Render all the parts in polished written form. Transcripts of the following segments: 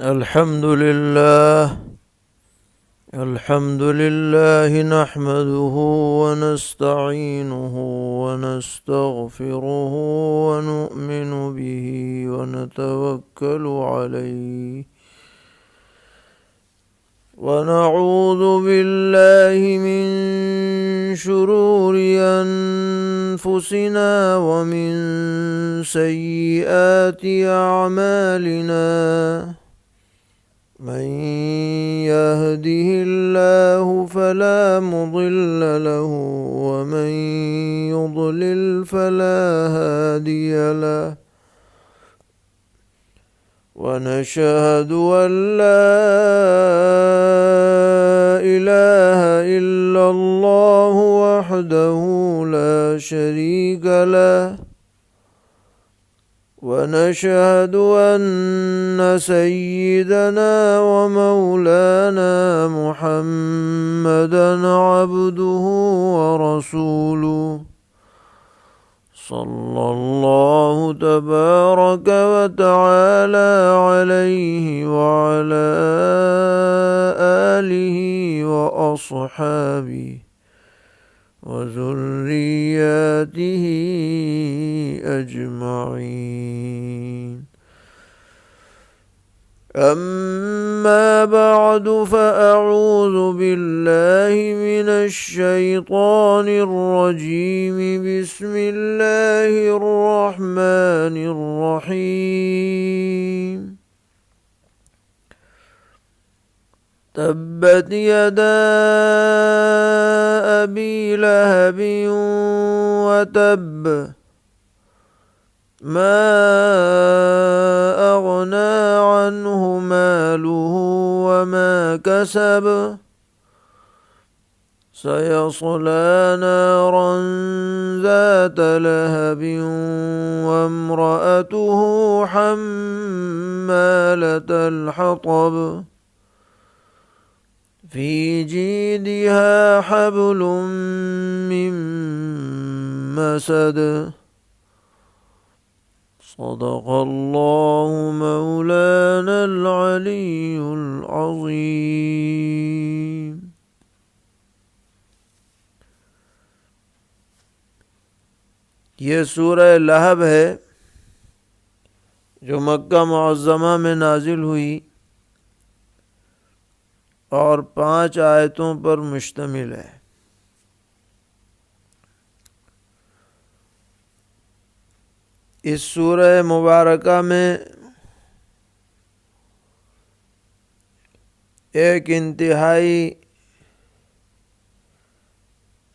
الحمد لله نحمده ونستعينه ونستغفره ونؤمن به ونتوكل عليه ونعوذ بالله من شرور أنفسنا ومن سيئات أعمالنا من يهده الله فلا مضل له ومن يضلل فلا هادي له ونشهد أن لا إله إلا الله وحده لا شريك له ونشهد أن سيدنا ومولانا محمدا عبده ورسوله صلى الله تبارك وتعالى عليه وعلى آله وأصحابه وذرياته أجمعين. أما بعد فأعوذ بالله من الشيطان الرجيم. بسم الله الرحمن الرحيم. تبت يدا أبي لهب وتب ما أغنى عنه ماله وما كسب سيصلى نارا ذات لهب وامرأته حمالة الحطب في جيدها حبل من مسد. صدق الله مولانا العلي العظيم. یہ سورہ لہب ہے جو مکہ معظمہ میں نازل ہوئی اور 5 آیتوں پر مشتمل ہے. اس سورہ مبارکہ میں ایک انتہائی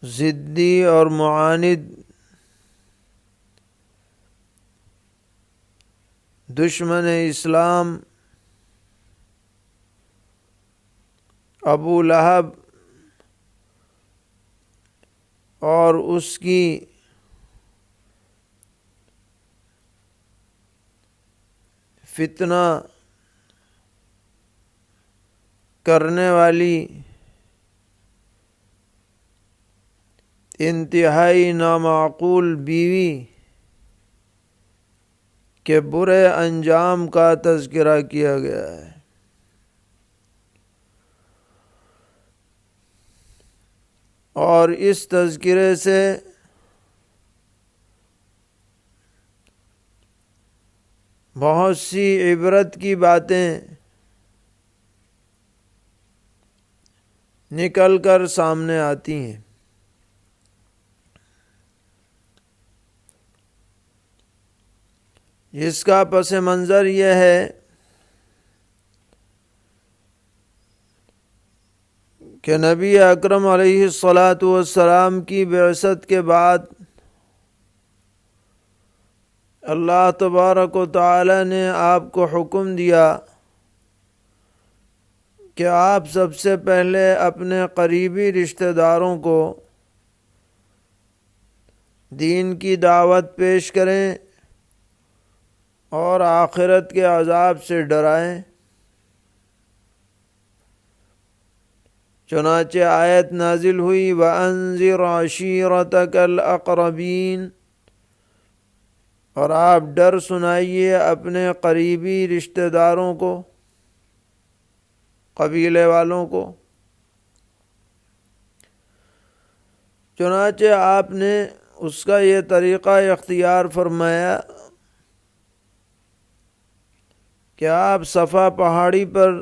ضدی اور معاند دشمن اسلام ابو لہب اور اس کی فتنہ کرنے والی انتہائی نامعقول بیوی کے برے انجام کا تذکرہ کیا گیا ہے. اور اس تذکرے سے بہت سی عبرت کی باتیں نکل کر سامنے آتی ہیں. جس کا پس منظر یہ ہے کہ نبی اکرم علیہ الصلاۃ والسلام کی بعثت کے بعد اللہ تبارک و تعالی نے آپ کو حکم دیا کہ آپ سب سے پہلے اپنے قریبی رشتہ داروں کو دین کی دعوت پیش کریں اور آخرت کے عذاب سے ڈرائیں. چنانچہ آیت نازل ہوئی وَأَنذِرْ عَشِيرَتَكَ الْأَقْرَبِينَ، اور آپ ڈر سنائیے اپنے قریبی رشتہ داروں کو. قبیلے والوں کو۔ چنانچہ آپ نے اس کا یہ طریقہ اختیار فرمایا کہ آپ صفا پہاڑی پر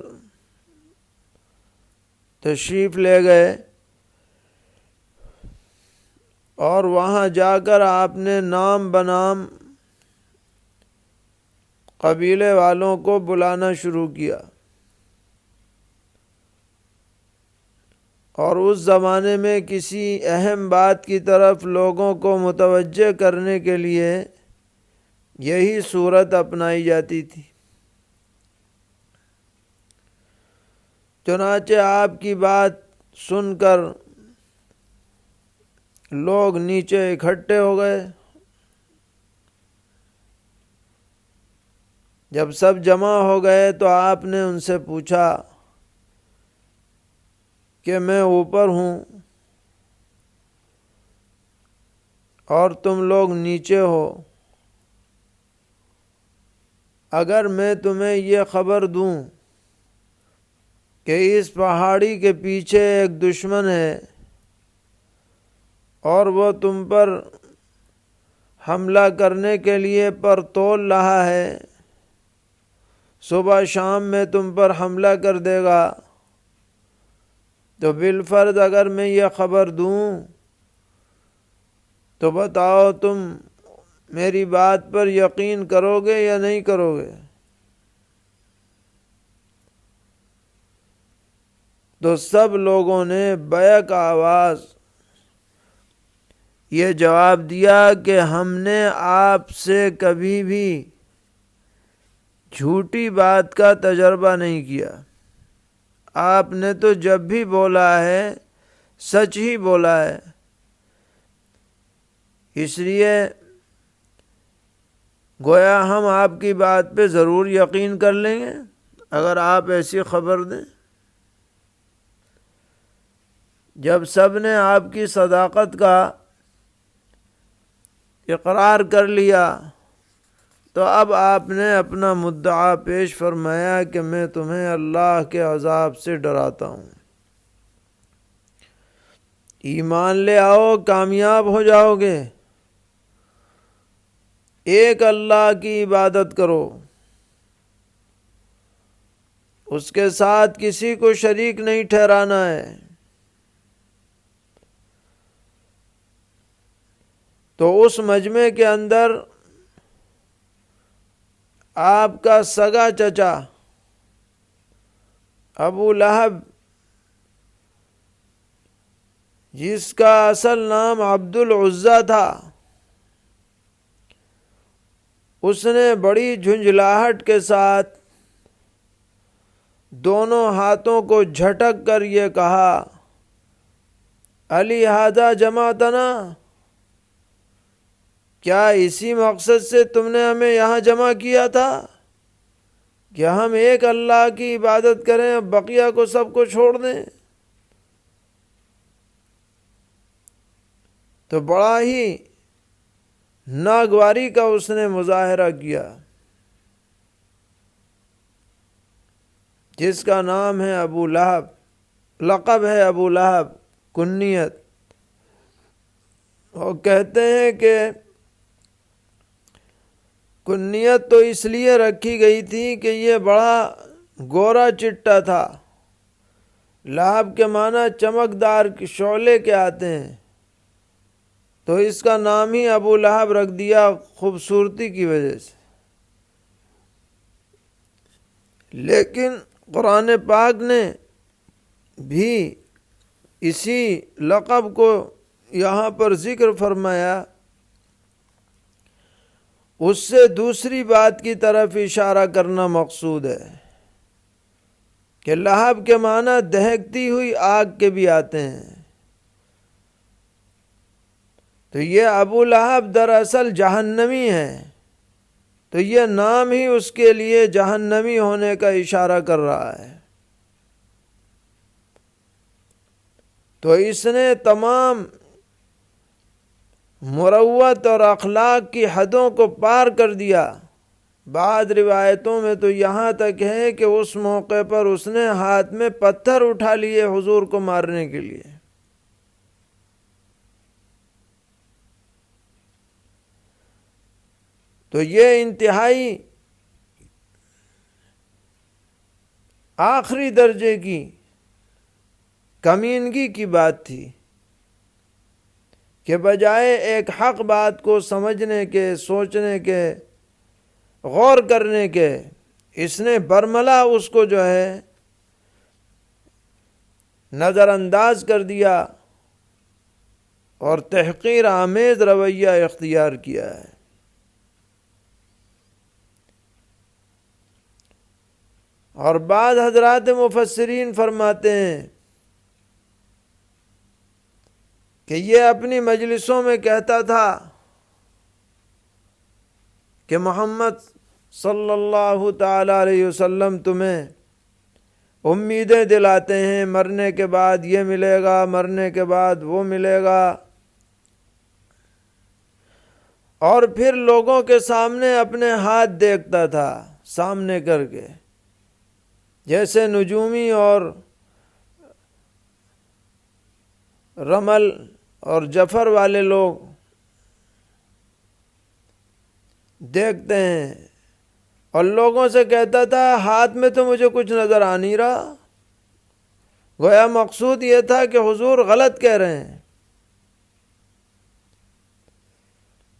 تشریف لے گئے اور وہاں جا کر آپ نے نام بنام قبیلے والوں کو بلانا شروع کیا، اور اس زمانے میں کسی اہم بات کی طرف لوگوں کو متوجہ کرنے کے لیے یہی صورت اپنائی جاتی تھی۔ چنانچہ آپ کی بات سن کر لوگ نیچے اکٹھے ہو گئے۔ جب سب جمع ہو گئے تو آپ نے ان سے پوچھا کہ میں اوپر ہوں اور تم لوگ نیچے ہو، اگر میں تمہیں یہ خبر دوں کہ اس پہاڑی کے پیچھے ایک دشمن ہے اور وہ تم پر حملہ کرنے کے لیے پر تول رہا ہے، صبح شام میں تم پر حملہ کر دے گا، تو بالفرض اگر میں یہ خبر دوں تو بتاؤ تم میری بات پر یقین کرو گے یا نہیں کرو گے؟ تو سب لوگوں نے بیک آواز یہ جواب دیا کہ ہم نے آپ سے کبھی بھی جھوٹی بات کا تجربہ نہیں کیا، آپ نے تو جب بھی بولا ہے سچ ہی بولا ہے، اس لیے گویا ہم آپ کی بات پہ ضرور یقین کر لیں گے اگر آپ ایسی خبر دیں۔ جب سب نے آپ کی صداقت کا اقرار کر لیا تو اب آپ نے اپنا مدعا پیش فرمایا کہ میں تمہیں اللہ کے عذاب سے ڈراتا ہوں، ایمان لے آؤ کامیاب ہو جاؤ گے، ایک اللہ کی عبادت کرو، اس کے ساتھ کسی کو شریک نہیں ٹھہرانا ہے۔ تو اس مجمع کے اندر آپ کا سگا چچا ابو لہب، جس کا اصل نام عبد العزیٰ تھا، اس نے بڑی جھنجھلاہٹ کے ساتھ دونوں ہاتھوں کو جھٹک کر یہ کہا، علی ھذا جمعتنا، کیا اسی مقصد سے تم نے ہمیں یہاں جمع کیا تھا کہ ہم ایک اللہ کی عبادت کریں اور بقیہ کو سب کو چھوڑ دیں؟ تو بڑا ہی ناگواری کا اس نے مظاہرہ کیا، جس کا نام ہے ابو لہب، لقب ہے ابو لہب، کنیت۔ وہ کہتے ہیں کہ کنیت تو اس لیے رکھی گئی تھی کہ یہ بڑا گورا چٹا تھا، لہب کے معنی چمکدار شعلے کے آتے ہیں، تو اس کا نام ہی ابو لہب رکھ دیا خوبصورتی کی وجہ سے۔ لیکن قرآن پاک نے بھی اسی لقب کو یہاں پر ذکر فرمایا، اس سے دوسری بات کی طرف اشارہ کرنا مقصود ہے کہ لہب کے معنی دہکتی ہوئی آگ کے بھی آتے ہیں، تو یہ ابو لہب دراصل جہنمی ہے، تو یہ نام ہی اس کے لیے جہنمی ہونے کا اشارہ کر رہا ہے۔ تو اس نے تمام مروت اور اخلاق کی حدوں کو پار کر دیا، بعض روایتوں میں تو یہاں تک ہے کہ اس موقع پر اس نے ہاتھ میں پتھر اٹھا لیے حضور کو مارنے کے لیے۔ تو یہ انتہائی آخری درجے کی کمینگی کی بات تھی کہ بجائے ایک حق بات کو سمجھنے کے، سوچنے کے، غور کرنے کے، اس نے برملا اس کو جو ہے نظر انداز کر دیا اور تحقیر آمیز رویہ اختیار کیا ہے۔ اور بعض حضرات مفسرین فرماتے ہیں کہ یہ اپنی مجلسوں میں کہتا تھا کہ محمد صلی اللہ تعالی علیہ وسلم تمہیں امیدیں دلاتے ہیں، مرنے کے بعد یہ ملے گا، مرنے کے بعد وہ ملے گا، اور پھر لوگوں کے سامنے اپنے ہاتھ دیکھتا تھا سامنے کر کے، جیسے نجومی اور رمل اور جفر والے لوگ دیکھتے ہیں، اور لوگوں سے کہتا تھا ہاتھ میں تو مجھے کچھ نظر آ نہیں رہا۔ گویا مقصود یہ تھا کہ حضور غلط کہہ رہے ہیں۔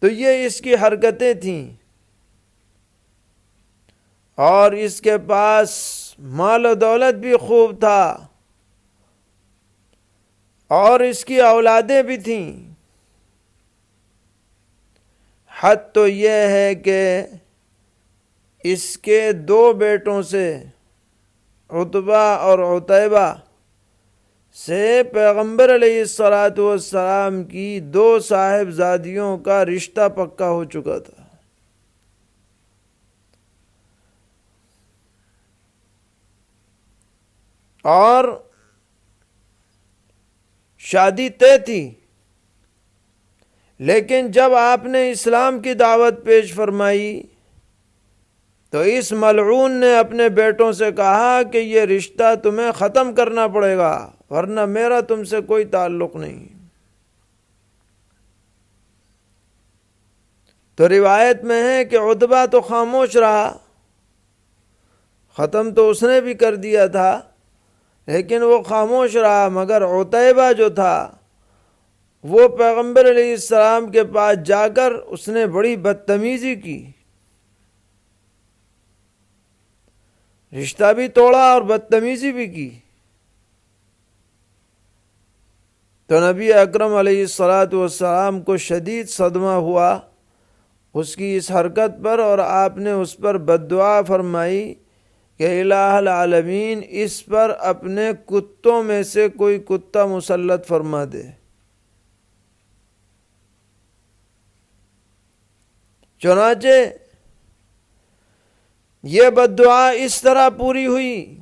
تو یہ اس کی حرکتیں تھیں، اور اس کے پاس مال و دولت بھی خوب تھا، اور اس کی اولادیں بھی تھیں۔ حد تو یہ ہے کہ اس کے 2 بیٹوں سے، عتبہ اور عتیبہ سے، پیغمبر علیہ السلام کی 2 صاحبزادیوں کا رشتہ پکا ہو چکا تھا۔ اور شادی طے تھی، لیکن جب آپ نے اسلام کی دعوت پیش فرمائی تو اس ملعون نے اپنے بیٹوں سے کہا کہ یہ رشتہ تمہیں ختم کرنا پڑے گا، ورنہ میرا تم سے کوئی تعلق نہیں۔ تو روایت میں ہے کہ عتبہ تو خاموش رہا، ختم تو اس نے بھی کر دیا تھا، لیکن وہ خاموش رہا، مگر عتیبہ جو تھا وہ پیغمبر علیہ السلام کے پاس جا کر اس نے بڑی بدتمیزی کی، رشتہ بھی توڑا اور بدتمیزی بھی کی۔ تو نبی اکرم علیہ السلام کو شدید صدمہ ہوا اس کی اس حرکت پر، اور آپ نے اس پر بددعا فرمائی کہ الہ العالمین اس پر اپنے کتوں میں سے کوئی کتا مسلط فرما دے۔ چنانچہ یہ بددعا اس طرح پوری ہوئی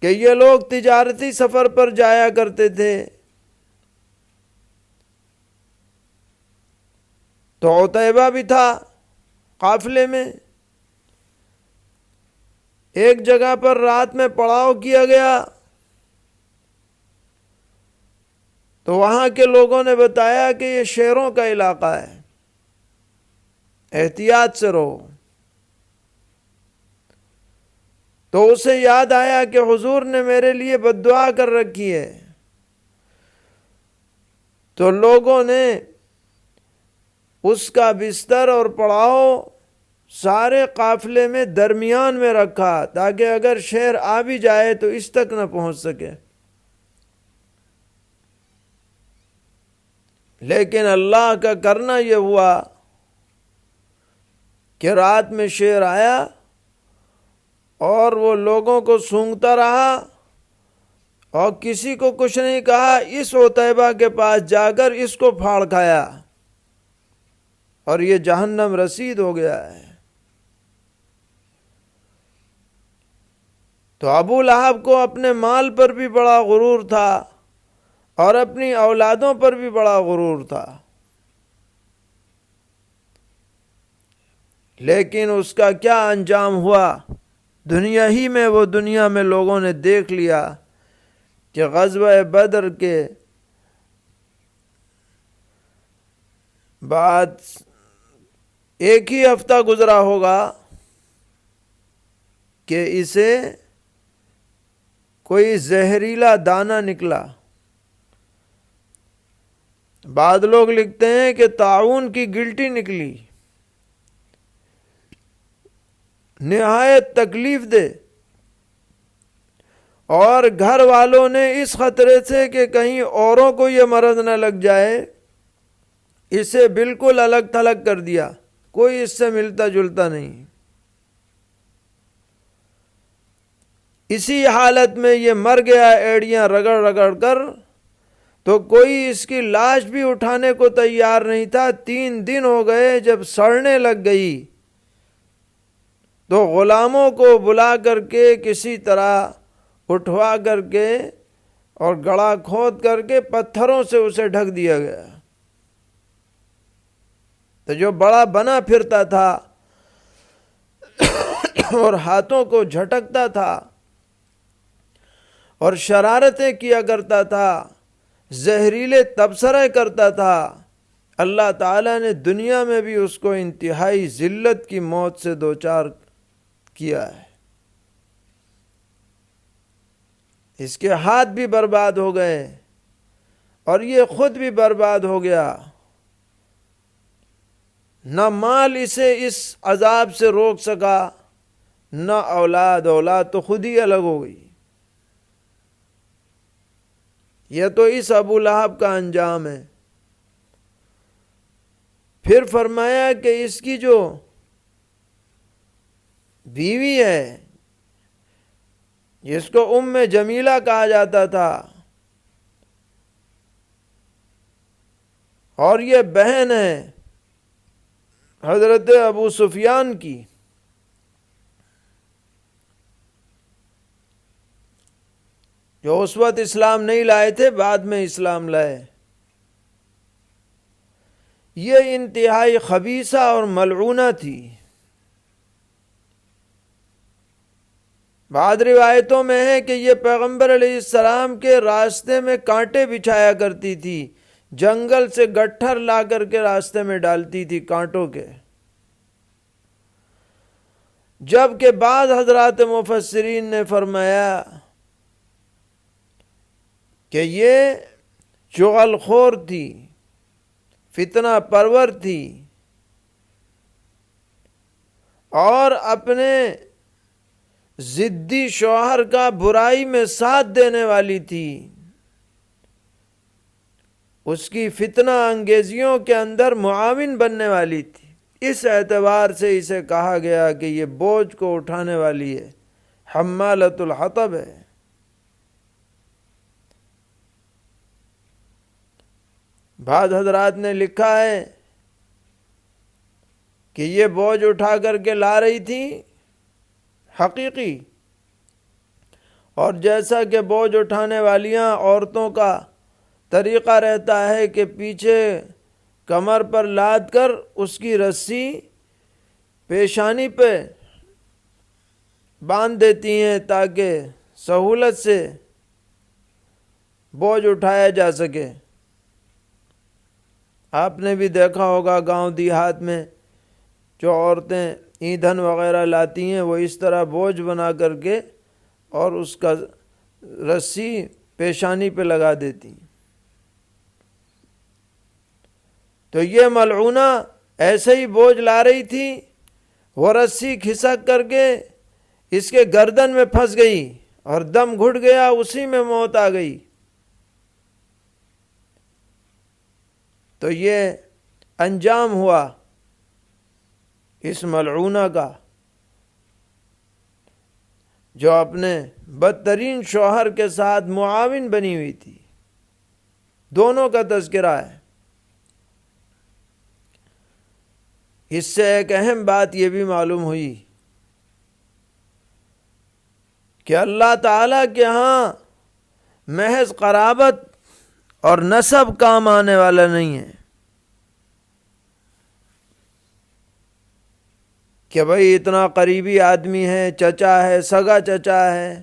کہ یہ لوگ تجارتی سفر پر جایا کرتے تھے، تو عتیبہ بھی تھا قافلے میں۔ ایک جگہ پر رات میں پڑاؤ کیا گیا تو وہاں کے لوگوں نے بتایا کہ یہ شیروں کا علاقہ ہے، احتیاط سے رہو۔ تو اسے یاد آیا کہ حضور نے میرے لیے بددعا کر رکھی ہے۔ تو لوگوں نے اس کا بستر اور پڑاؤ سارے قافلے میں درمیان میں رکھا تاکہ اگر شیر آ بھی جائے تو اس تک نہ پہنچ سکے۔ لیکن اللہ کا کرنا یہ ہوا کہ رات میں شیر آیا اور وہ لوگوں کو سونگھتا رہا اور کسی کو کچھ نہیں کہا، اس عتیبہ کے پاس جا کر اس کو پھاڑ کھایا اور یہ جہنم رسید ہو گیا ہے۔ تو ابو لہب کو اپنے مال پر بھی بڑا غرور تھا اور اپنی اولادوں پر بھی بڑا غرور تھا۔ لیکن اس کا کیا انجام ہوا؟ دنیا ہی میں وہ دنیا میں لوگوں نے دیکھ لیا کہ غزوہ بدر کے بعد ایک ہی ہفتہ گزرا ہوگا کہ اسے کوئی زہریلا دانہ نکلا۔ بعض لوگ لکھتے ہیں کہ طاعون کی گلٹی نکلی، نہایت تکلیف دے، اور گھر والوں نے اس خطرے سے کہ کہیں اوروں کو یہ مرض نہ لگ جائے اسے بالکل الگ تھلگ کر دیا، کوئی اس سے ملتا جلتا نہیں۔ اسی حالت میں یہ مر گیا ایڑیاں رگڑ رگڑ کر، تو کوئی اس کی لاش بھی اٹھانے کو تیار نہیں تھا۔ 3 دن ہو گئے، جب سڑنے لگ گئی تو غلاموں کو بلا کر کے کسی طرح اٹھوا کر کے اور گڑھا کھود کر کے پتھروں سے اسے ڈھک دیا گیا۔ تو جو بڑا بنا پھرتا تھا اور ہاتھوں کو جھٹکتا تھا اور شرارتیں کیا کرتا تھا، زہریلے تبصرے کرتا تھا، اللہ تعالیٰ نے دنیا میں بھی اس کو انتہائی ذلت کی موت سے دوچار کیا ہے۔ اس کے ہاتھ بھی برباد ہو گئے اور یہ خود بھی برباد ہو گیا۔ نہ مال اسے اس عذاب سے روک سکا، نہ اولاد تو خود ہی الگ ہو گئی۔ یہ تو اس ابو لہب کا انجام ہے۔ پھر فرمایا کہ اس کی جو بیوی ہے جس کو ام جمیلہ کہا جاتا تھا، اور یہ بہن ہے حضرت ابو سفیان کی، جو اس وقت اسلام نہیں لائے تھے، بعد میں اسلام لائے، یہ انتہائی خبیثہ اور ملعونہ تھی۔ بعض روایتوں میں ہے کہ یہ پیغمبر علیہ السلام کے راستے میں کانٹے بچھایا کرتی تھی، جنگل سے گٹھر لا کر کے راستے میں ڈالتی تھی کانٹوں کے۔ جبکہ بعض حضرات مفسرین نے فرمایا کہ یہ چغل خور تھی، فتنہ پرور تھی، اور اپنے ضدی شوہر کا برائی میں ساتھ دینے والی تھی، اس کی فتنہ انگیزیوں کے اندر معاون بننے والی تھی۔ اس اعتبار سے اسے کہا گیا کہ یہ بوجھ کو اٹھانے والی ہے، حمالۃ الحطب ہے۔ بعض حضرات نے لکھا ہے کہ یہ بوجھ اٹھا کر کے لا رہی تھی حقیقی، اور جیسا کہ بوجھ اٹھانے والیاں عورتوں کا طریقہ رہتا ہے کہ پیچھے کمر پر لاد کر اس کی رسی پیشانی پہ باندھ دیتی ہیں تاکہ سہولت سے بوجھ اٹھایا جا سکے۔ آپ نے بھی دیکھا ہوگا گاؤں دیہات میں جو عورتیں ایندھن وغیرہ لاتی ہیں، وہ اس طرح بوجھ بنا کر کے اور اس کا رسی پیشانی پہ لگا دیتی ہیں۔ تو یہ ملعونہ ایسے ہی بوجھ لا رہی تھی، وہ رسی کھسک کر کے اس کے گردن میں پھنس گئی اور دم گھٹ گیا، اسی میں موت آ گئی۔ تو یہ انجام ہوا اس ملعونہ کا، جو اپنے بدترین شوہر کے ساتھ معاون بنی ہوئی تھی۔ دونوں کا تذکرہ ہے۔ اس سے ایک اہم بات یہ بھی معلوم ہوئی کہ اللہ تعالیٰ کے ہاں محض قرابت اور نسب کام آنے والا نہیں ہے، کہ بھئی اتنا قریبی آدمی ہے، چچا ہے، سگا چچا ہے،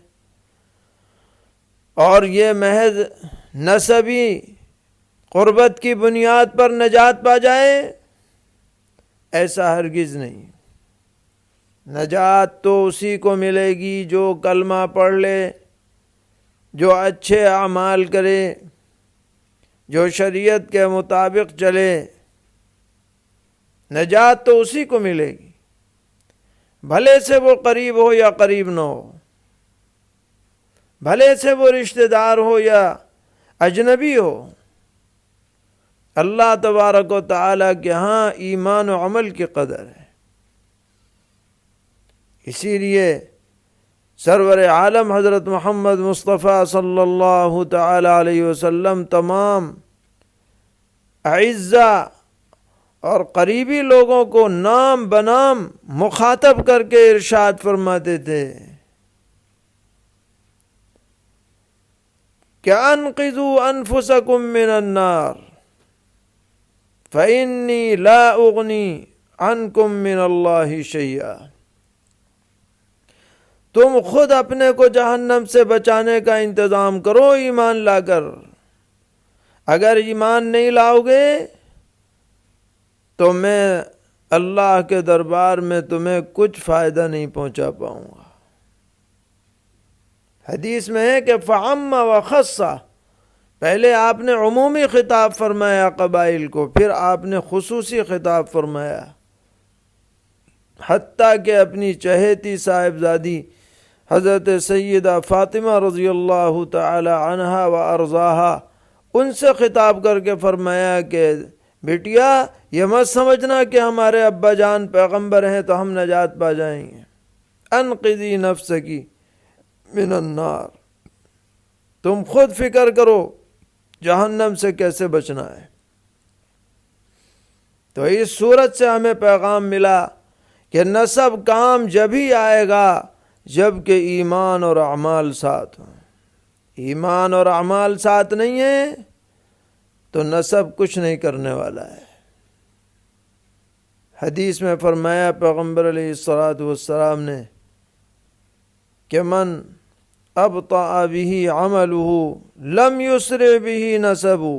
اور یہ محض نسبی قربت کی بنیاد پر نجات پا جائے، ایسا ہرگز نہیں۔ نجات تو اسی کو ملے گی جو کلمہ پڑھ لے، جو اچھے اعمال کرے، جو شریعت کے مطابق چلے، نجات تو اسی کو ملے گی، بھلے سے وہ قریب ہو یا قریب نہ ہو، بھلے سے وہ رشتہ دار ہو یا اجنبی ہو۔ اللہ تبارک و تعالیٰ کے ہاں ایمان و عمل کی قدر ہے۔ اسی لیے سرور عالم حضرت محمد مصطفیٰ صلی اللہ تعالی علیہ وسلم تمام اعزاء اور قریبی لوگوں کو نام بنام مخاطب کر کے ارشاد فرماتے تھے کہ انقذوا انفسکم من النار فإنی لا اغنی عنکم من اللہ شیئا۔ تم خود اپنے کو جہنم سے بچانے کا انتظام کرو ایمان لا کر۔ اگر ایمان نہیں لاؤ گے تو میں اللہ کے دربار میں تمہیں کچھ فائدہ نہیں پہنچا پاؤں گا۔ حدیث میں ہے کہ فعم وخص، پہلے آپ نے عمومی خطاب فرمایا قبائل کو، پھر آپ نے خصوصی خطاب فرمایا، حتیٰ کہ اپنی چہیتی صاحبزادی حضرت سیدہ فاطمہ رضی اللہ تعالی عنہا و ارضاہا، ان سے خطاب کر کے فرمایا کہ بیٹیا یہ مت سمجھنا کہ ہمارے ابا جان پیغمبر ہیں تو ہم نجات پا جائیں گے۔ انقذی نفسکی من النار، تم خود فکر کرو جہنم سے کیسے بچنا ہے۔ تو اس صورت سے ہمیں پیغام ملا کہ نسب کام جب ہی آئے گا جب کہ ایمان اور اعمال ساتھ ہوں۔ ایمان اور اعمال ساتھ نہیں ہیں تو نسب کچھ نہیں کرنے والا ہے۔ حدیث میں فرمایا پیغمبر علیہ الصلوۃ والسلام نے کہ من ابطأ به عمله لم يسرع به نسبه،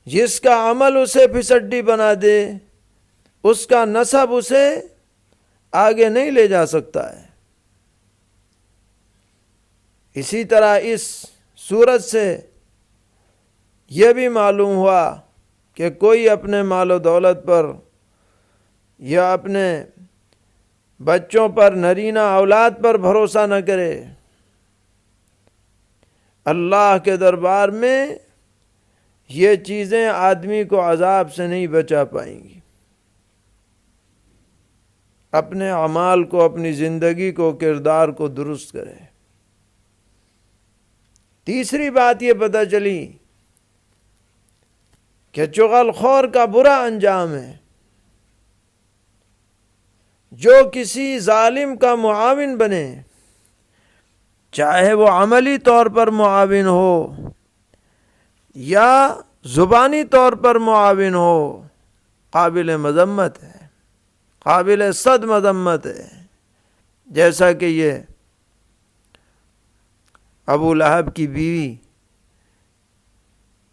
جس کا عمل اسے پھسڈی بنا دے اس کا نسب اسے آگے نہیں لے جا سکتا ہے۔ اسی طرح اس صورت سے یہ بھی معلوم ہوا کہ کوئی اپنے مال و دولت پر یا اپنے بچوں پر، نرینہ اولاد پر بھروسہ نہ کرے۔ اللہ کے دربار میں یہ چیزیں آدمی کو عذاب سے نہیں بچا پائیں گی۔ اپنے اعمال کو، اپنی زندگی کو، کردار کو درست کرے۔ تیسری بات یہ پتہ چلی کہ چغل خور کا برا انجام ہے۔ جو کسی ظالم کا معاون بنے، چاہے وہ عملی طور پر معاون ہو یا زبانی طور پر معاون ہو، قابل مذمت ہے، قابل صد مذمت ہے۔ جیسا کہ یہ ابو لہب کی بیوی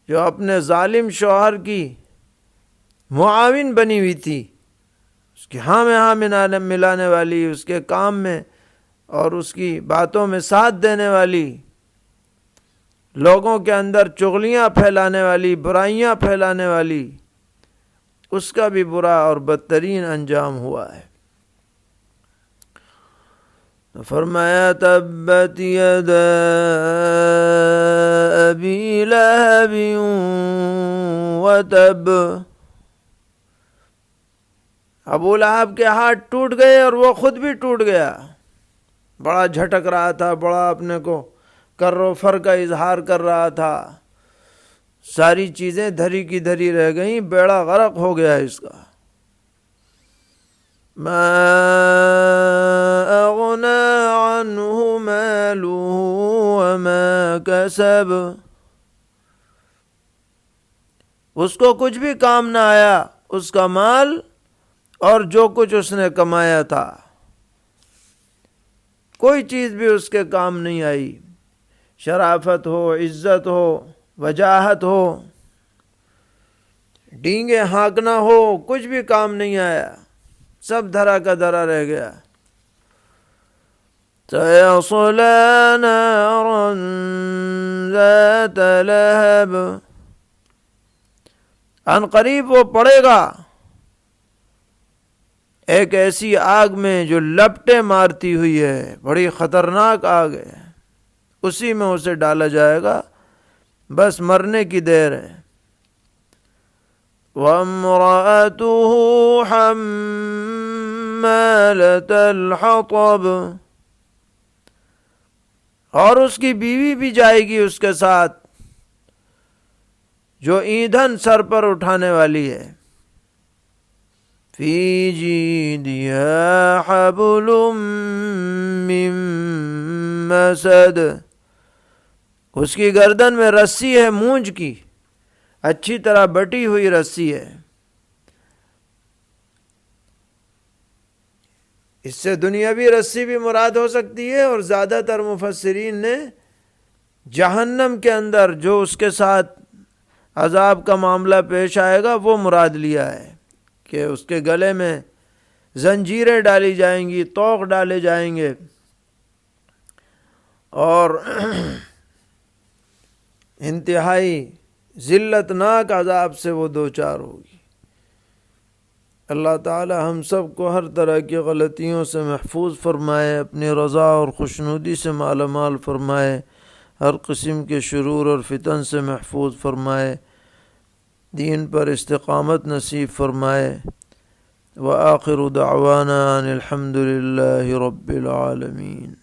جو اپنے ظالم شوہر کی معاون بنی ہوئی تھی، اس کے ہاں میں ہاں ملانے والی، اس کے کام میں اور اس کی باتوں میں ساتھ دینے والی، لوگوں کے اندر چغلیاں پھیلانے والی، برائیاں پھیلانے والی، اس کا بھی برا اور بدترین انجام ہوا ہے۔ فرمایا تبت یدا ابی لہب وتب، ابو لہب کے ہاتھ ٹوٹ گئے اور وہ خود بھی ٹوٹ گیا۔ بڑا جھٹک رہا تھا، بڑا اپنے کو کر و فر کا اظہار کر رہا تھا، ساری چیزیں دھری کی دھری رہ گئیں، بیڑا غرق ہو گیا اس کا۔ ما اغنى عنه ماله وما كسب، اس کو کچھ بھی کام نہ آیا، اس کا مال اور جو کچھ اس نے کمایا تھا کوئی چیز بھی اس کے کام نہیں آئی، شرافت ہو، عزت ہو، وجاہت ہو، ڈینگے ہانکنا ہو، کچھ بھی کام نہیں آیا، سب دھرا کا دھرا رہ گیا۔ سَيَصْلَىٰ نَارًا ذَاتَ لَهَبٍ، ان قریب وہ پڑے گا ایک ایسی آگ میں جو لپٹیں مارتی ہوئی ہے، بڑی خطرناک آگ ہے، اسی میں اسے ڈالا جائے گا، بس مرنے کی دیر ہے۔ وَامْرَأَتُهُ حَمَّالَةَ الْحَطَبِ، اور اس کی بیوی بھی جائے گی اس کے ساتھ، جو ایندھن سر پر اٹھانے والی ہے۔ فِي جِيدِهَا حَبْلٌ مِّن مَّسَدٍ، اس کی گردن میں رسی ہے مونج کی، اچھی طرح بٹی ہوئی رسی ہے۔ اس سے دنیاوی رسی بھی مراد ہو سکتی ہے، اور زیادہ تر مفسرین نے جہنم کے اندر جو اس کے ساتھ عذاب کا معاملہ پیش آئے گا وہ مراد لیا ہے، کہ اس کے گلے میں زنجیریں ڈالی جائیں گی، طوق ڈالے جائیں گے، اور انتہائی ذلتناک عذاب سے وہ دوچار ہوگی۔ اللہ تعالی ہم سب کو ہر طرح کی غلطیوں سے محفوظ فرمائے، اپنی رضا اور خوشنودی سے مالا مال فرمائے، ہر قسم کے شرور اور فتن سے محفوظ فرمائے، دین پر استقامت نصیب فرمائے۔ وآخر دعوانا ان الحمد للہ رب العالمین۔